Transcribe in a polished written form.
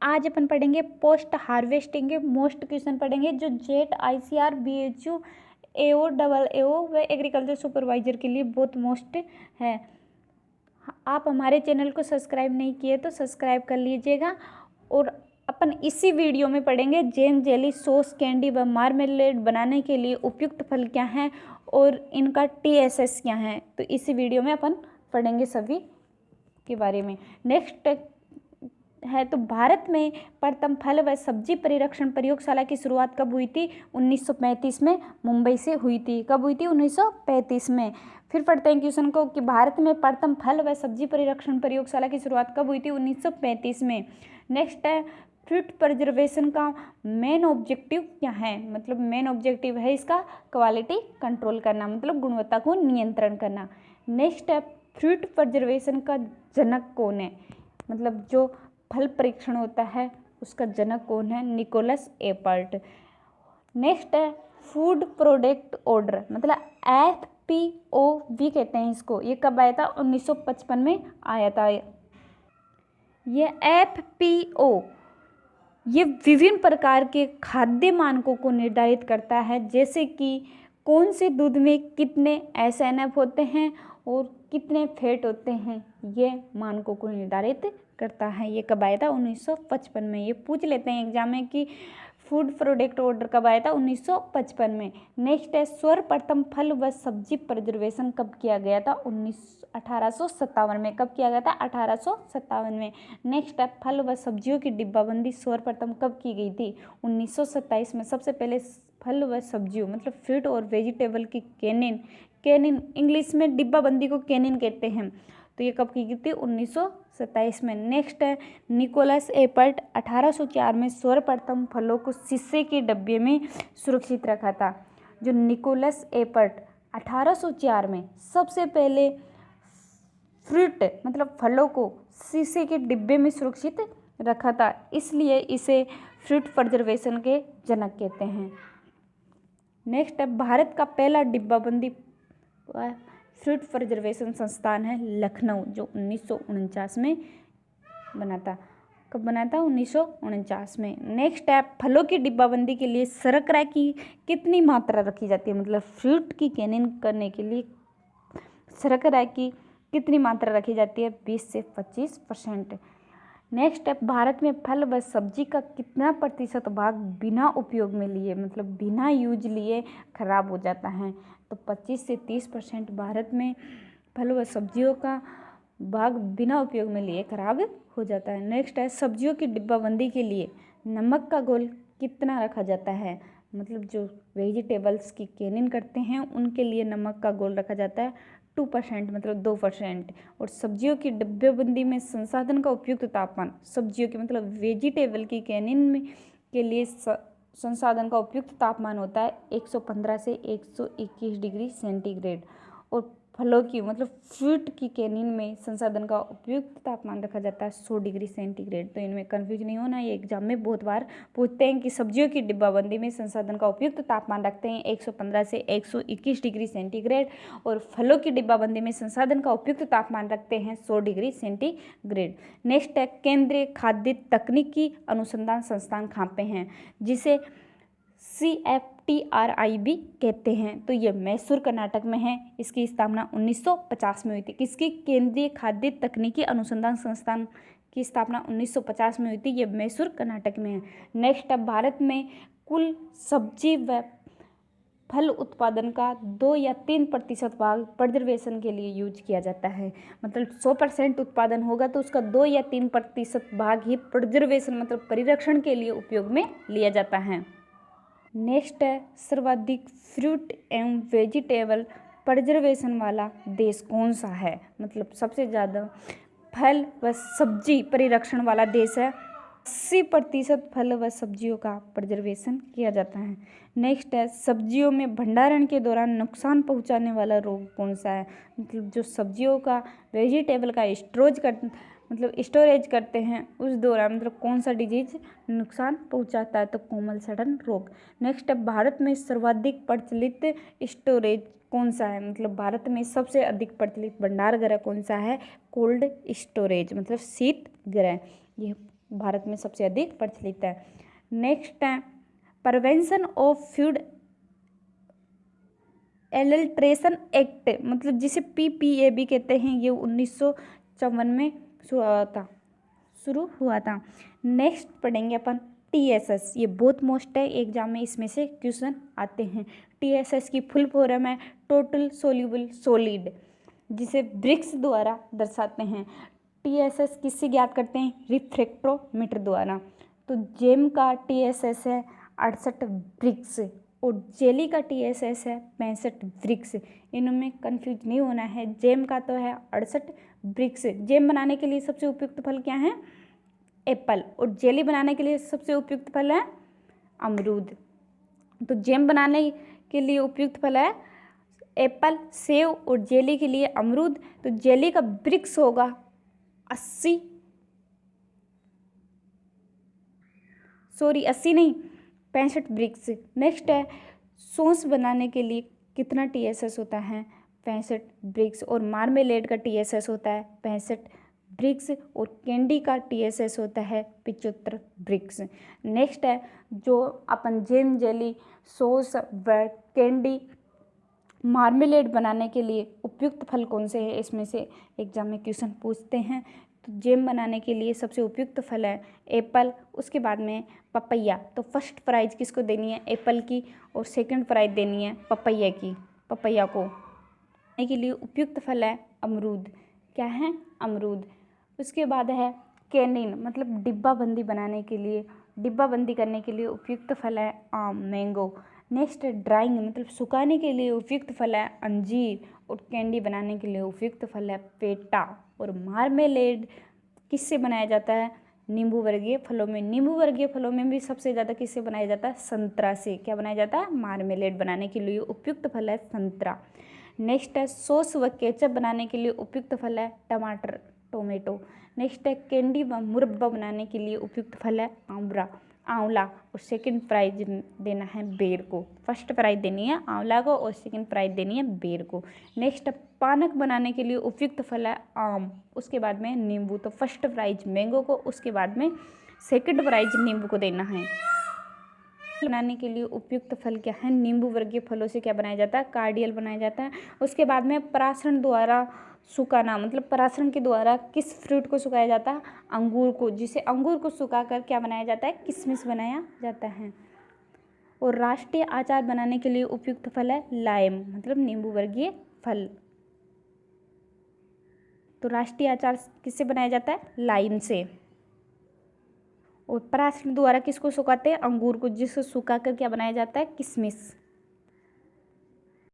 आज अपन पढ़ेंगे post harvesting के मोस्ट क्वेश्चन पढ़ेंगे जो jet ICR BHU AO AAO व एग्रीकल्चर सुपरवाइजर के लिए बहुत मोस्ट है। आप हमारे चैनल को सब्सक्राइब नहीं किए तो सब्सक्राइब कर लीजिएगा। और अपन इसी वीडियो में पढ़ेंगे जैम, जेली, सॉस, कैंडी व मार्मेलेड बनाने के लिए उपयुक्त फल क्या हैं और इनका TSS क्या है। तो इसी वीडियो में अपन पढ़ेंगे सभी के बारे में। नेक्स्ट है तो भारत में प्रथम फल व सब्जी परिरक्षण प्रयोगशाला की शुरुआत कब हुई थी? 1935 में मुंबई से हुई थी। कब हुई थी? 1935 में। फिर पढ़ते हैं क्वेश्चन को कि भारत में प्रथम फल व सब्जी परिरक्षण प्रयोगशाला की शुरुआत कब हुई थी? 1935 में। नेक्स्ट है फ्रूट प्रिजर्वेशन का मेन ऑब्जेक्टिव क्या है? मतलब मेन ऑब्जेक्टिव है इसका क्वालिटी कंट्रोल करना, मतलब गुणवत्ता को नियंत्रण करना। नेक्स्ट है फ्रूट प्रिजर्वेशन का जनक कौन है? मतलब जो फल परीक्षण होता है उसका जनक कौन है? Nicolas Appert. नेक्स्ट है फूड प्रोडक्ट ऑर्डर, मतलब FPO भी कहते हैं इसको। ये कब आया था? 1955 में आया था। ये FPO ये विभिन्न प्रकार के खाद्य मानकों को निर्धारित करता है, जैसे कि कौन से दूध में कितने SNF होते हैं और कितने फैट होते हैं, ये मानकों को निर्धारित करता है। ये कब आया था? 1955 में। ये पूछ लेते हैं एग्जाम में कि फूड प्रोडक्ट ऑर्डर कब आया था? 1955 में। नेक्स्ट है सर्वप्रथम फल व सब्जी प्रिजर्वेशन कब किया गया था? 1857 में। कब किया गया था? 1857 में। नेक्स्ट है फल व सब्जियों की डिब्बाबंदी सर्वप्रथम कब की गई थी? 1927 में। सबसे पहले फल व सब्जियों मतलब फ्रूट और वेजिटेबल की कैनिन इंग्लिश में डिब्बाबंदी को कैनिन कहते हैं। तो ये कब की गई थी? 1927 में। नेक्स्ट है निकोलस एपर्ट 1804 में सर्वप्रथम फलों को शीशे के डब्बे में सुरक्षित रखा था। जो निकोलस एपर्ट 1804 में सबसे पहले फ्रूट मतलब फलों को शीशे के डिब्बे में सुरक्षित रखा था, इसलिए इसे फ्रूट प्रिजर्वेशन के जनक कहते हैं। नेक्स्ट है भारत का पहला डिब्बाबंदी फ्रूट प्रिजर्वेशन संस्थान है लखनऊ, जो 1949 में बना था। कब बना था? 1949 में। नेक्स्ट है फलों की डिब्बाबंदी के लिए शर्करा की कितनी मात्रा रखी जाती है? मतलब फ्रूट की कैनिंग करने के लिए शर्करा की कितनी मात्रा रखी जाती है? 20 से 25%। नेक्स्ट है भारत में फल व सब्जी का कितना प्रतिशत भाग बिना उपयोग में लिए मतलब बिना यूज लिए खराब हो जाता है? तो 25 से 30% भारत में फल व सब्जियों का भाग बिना उपयोग में लिए खराब हो जाता है। नेक्स्ट है सब्जियों की डिब्बाबंदी के लिए नमक का घोल कितना रखा जाता है? मतलब जो वेजिटेबल्स की कैनिंग करते हैं उनके लिए नमक का घोल रखा जाता है 2% मतलब 2%। और सब्जियों की डिब्बाबंदी में संसाधन का उपयुक्त तापमान, सब्जियों की मतलब वेजिटेबल की कैनिंग में के लिए संसाधन का उपयुक्त तापमान होता है 115 से 121 डिग्री सेंटीग्रेड। और फलों की मतलब फ्रूट की कैनिन में संसाधन का उपयुक्त तापमान रखा जाता है 100 डिग्री सेंटीग्रेड। तो इनमें कंफ्यूज नहीं होना, ये एग्जाम में बहुत बार पूछते हैं कि सब्जियों की डिब्बाबंदी में संसाधन का उपयुक्त तापमान रखते हैं 115 से 121 डिग्री सेंटीग्रेड और फलों की डिब्बाबंदी में संसाधन का उपयुक्त तापमान रखते हैं 100 डिग्री सेंटीग्रेड। नेक्स्ट है केंद्रीय खाद्य तकनीकी अनुसंधान संस्थान कहाँ पे हैं? जिसे CFTRI भी कहते हैं। तो ये मैसूर कर्नाटक में है। इसकी स्थापना 1950 में हुई थी। किसकी? केंद्रीय खाद्य तकनीकी अनुसंधान संस्थान की स्थापना 1950 में हुई थी। ये मैसूर कर्नाटक में है। नेक्स्ट अब भारत में कुल सब्जी व फल उत्पादन का 2 या 3% भाग प्रिजर्वेशन के लिए यूज किया जाता है। मतलब 100% उत्पादन होगा तो उसका 2 या 3% भाग ही प्रिजर्वेशन मतलब परिरक्षण के लिए उपयोग में लिया जाता है। नेक्स्ट है सर्वाधिक फ्रूट एवं वेजिटेबल प्रिजर्वेशन वाला देश कौन सा है? मतलब सबसे ज़्यादा फल व सब्जी परिरक्षण वाला देश है। 80% फल व सब्जियों का प्रिजर्वेशन किया जाता है। नेक्स्ट है सब्जियों में भंडारण के दौरान नुकसान पहुंचाने वाला रोग कौन सा है? मतलब जो सब्जियों का वेजिटेबल का स्टोरेज करते हैं उस दौरान मतलब कौन सा डिजीज नुकसान पहुंचाता है? तो कोमल सड़न रोग। नेक्स्ट है भारत में सर्वाधिक प्रचलित स्टोरेज कौन सा है? मतलब भारत में सबसे अधिक प्रचलित भंडार गृह कौन सा है? कोल्ड स्टोरेज मतलब शीत गृह। ये भारत में सबसे अधिक प्रचलित है। नेक्स्ट है prevention of food adulteration act, मतलब जिसे PPA भी कहते हैं, ये 1954 में शुरू हुआ था। नेक्स्ट पढ़ेंगे अपन TSS, ये बहुत मोस्ट है, एग्जाम में इसमें से क्वेश्चन आते हैं। TSS की फुल फॉर्म है टोटल सोल्यूबल सॉलिड, जिसे ब्रिक्स द्वारा दर्शाते हैं। TSS किससे ज्ञात करते हैं? रिफ्रैक्टोमीटर द्वारा। तो जेम का TSS है 68 ब्रिक्स और जेली का TSS है 65 ब्रिक्स। इनमें कंफ्यूज नहीं होना है, जेम का तो है 68 ब्रिक्स। जेम बनाने के लिए सबसे उपयुक्त फल क्या है? एप्पल। और जेली बनाने के लिए सबसे उपयुक्त फल है अमरूद। तो जेम बनाने के लिए उपयुक्त फल है एप्पल, सेब और जेली के लिए अमरूद। तो जेली का ब्रिक्स होगा 80 नहीं 65 ब्रिक्स। नेक्स्ट है सॉस बनाने के लिए कितना TSS होता है? 65 ब्रिक्स। और मार्मेलेड का TSS होता है 65 ब्रिक्स और कैंडी का TSS होता है 75 ब्रिक्स। नेक्स्ट है जो अपन जेम, जेली, सॉस व कैंडी, मार्मेलेड बनाने के लिए उपयुक्त फल कौन से हैं, इसमें से एग्जाम में क्वेश्चन पूछते हैं। तो जेम बनाने के लिए सबसे उपयुक्त फल है एप्पल, उसके बाद में पपैया। तो फर्स्ट प्राइज किसको देनी है? एप्पल की, और सेकंड प्राइज देनी है पपैया की। पपैया को बनाने के लिए उपयुक्त फल है अमरूद। क्या है? अमरूद। उसके बाद है कैनिन, मतलब डिब्बाबंदी बनाने के लिए, डिब्बाबंदी करने के लिए उपयुक्त फल है आम, मैंगो। नेक्स्ट ड्राइंग, मतलब सुखाने के लिए उपयुक्त फल है अंजीर। और कैंडी बनाने के लिए उपयुक्त फल है पेटा। और मार्मेलेड किससे बनाया जाता है? नींबू वर्गीय फलों में। नींबू वर्गीय फलों में भी सबसे ज़्यादा किससे बनाया जाता है? संतरा से। क्या बनाया जाता है? मार्मेलेड बनाने के लिए उपयुक्त फल है संतरा। नेक्स्ट है सॉस व केचप बनाने के लिए उपयुक्त फल है टमाटर, टोमेटो। नेक्स्ट है कैंडी व मुरब्बा बनाने के लिए उपयुक्त फल है आंवला। और सेकंड प्राइज देना है बेर को। फर्स्ट प्राइज देनी है आंवला को और सेकंड प्राइज देनी है बेर को। नेक्स्ट पानक बनाने के लिए उपयुक्त फल है आम, उसके बाद में नींबू। तो फर्स्ट प्राइज मैंगो को, उसके बाद में सेकंड प्राइज नींबू को देना है। बनाने के लिए उपयुक्त फल क्या है? नींबू वर्गीय फलों से क्या बनाया जाता है? कार्डियल बनाया जाता है। उसके बाद में परासरण द्वारा सुखाना, मतलब परासरण के द्वारा किस फ्रूट को सुखाया जाता है? अंगूर को, जिसे अंगूर को सुखाकर क्या बनाया जाता है? किशमिश बनाया जाता है। और राष्ट्रीय अचार बनाने के लिए उपयुक्त फल है लाइम, मतलब नींबू वर्गीय फल। तो राष्ट्रीय अचार किससे बनाया जाता है? लाइम से। और परासरण द्वारा किसको सुखाते हैं? अंगूर को, जिसको सुखाकर क्या बनाया जाता है? किशमिश।